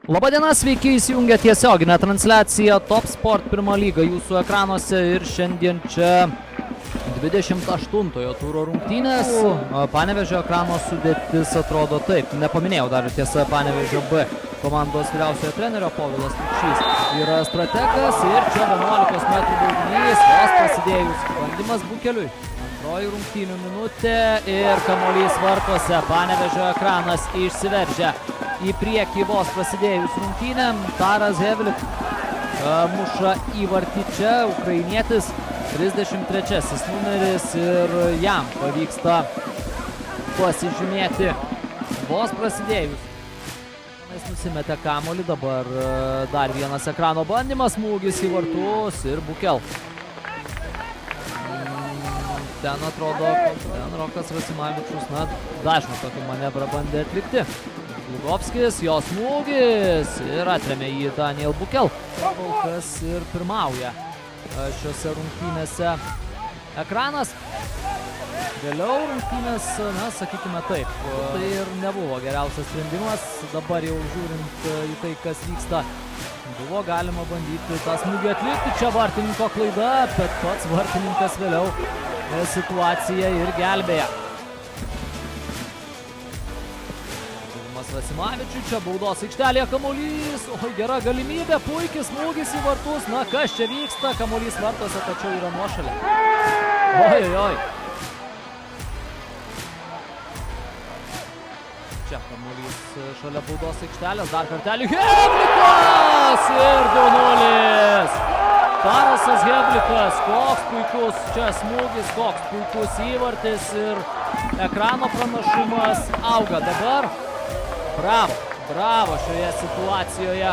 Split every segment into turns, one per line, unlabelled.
Labadiena, sveiki įsijungę tiesioginę transliaciją Top Sport 1 lyga jūsų ekranuose ir šiandien čia 28-ojo turo rungtynės. Panevėžio ekrano sudėtis atrodo taip. Nepaminėjau dar tiesa Panevėžio B komandos vyriausiojo trenerio Povilas Lukšys yra strategas ir čia 11 metrų baudinys, vos prasidėjus bandymas Bukeliui. Antroji rungtynių minutė ir kamuolys vartuose. Panevėžio ekranas išsiveržia į priekį vos prasidėjus rungtynėm. Taras Hevlik muša įvartį čia, ukrainietis, 33 numeris ir jam pavyksta pasižymėti vos prasidėjus. Jis nusimetė kamuolį, dabar dar vienas ekrano bandymas, smūgis į vartus ir Bukel. Ten atrodo, Rokas Rasimavičius, dažną tokį manevrą bandė atlikti. Lugovskis, jo smūgis ir atremė jį Daniel Bukel. Kol kas ir pirmauja šiose rungtynėse ekranas. Vėliau rungtynės, sakykime taip, tai ir nebuvo geriausias sprendimas. Dabar jau žiūrint į tai, kas vyksta, buvo galima bandyti tą smūgį atlikti. Čia vartininko klaida, bet pats vartininkas vėliau situaciją ir gelbėja. Rasimavičiui, čia baudos aikštelėje kamuolys, gera galimybė, puikiai smūgis į vartus, kas čia vyksta, kamuolys vartuose, tačiau yra nuošalė. Oi. Čia kamuolys šalia baudos aikštelės, dar kartelį Heblikas ir 2-0. Tarasas Heblikas, koks puikus čia smūgis, koks puikus įvartis ir ekrano pranašumas auga dabar. Bravo šioje situacijoje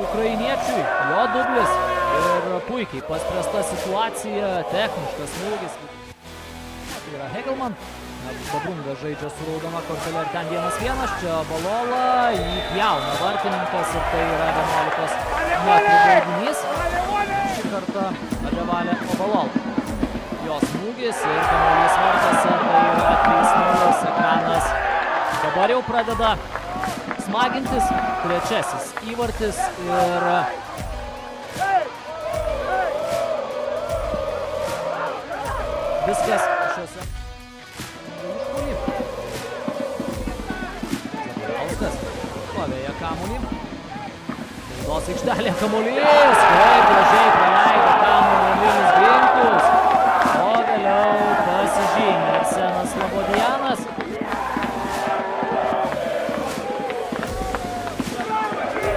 ukrainiečiui, jo dublis ir puikiai paspręsta situacija, techniškas smūgis. Tai yra Hegelman, Dabrunga žaidžia su raudona kortele ir ten 1-1, čia Balola, jį pjauna vartininkas ir tai yra 11 metrų baudinys. Šį kartą Adevalė Obalola. Jo smūgis ir kamuolys vartuose, tai yra 3-0 ekranas. Dabar jau pradeda smagintis, trečiasis įvartis ir viskas šiuose išpuolį. Zabarauskas pavėja kamuolį. Baudos aikštelė kamuolys, kaip gražiai praleido kamuolį Emilis Grinkus. O vėliau pasižymė Arsenas Slobodianas.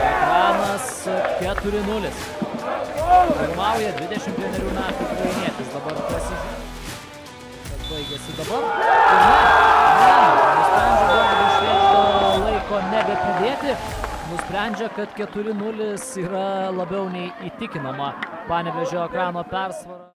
Ekranas 4-0. Pirmauja 21 metų ukrainietis. Dabar pasižymė. Kas baigėsi dabar? Nusprendžia duodami išvėžto laiko nebepridėti. Nusprendžia, kad 4-0 yra labiau nei įtikinama Panevėžio ekrano persvara.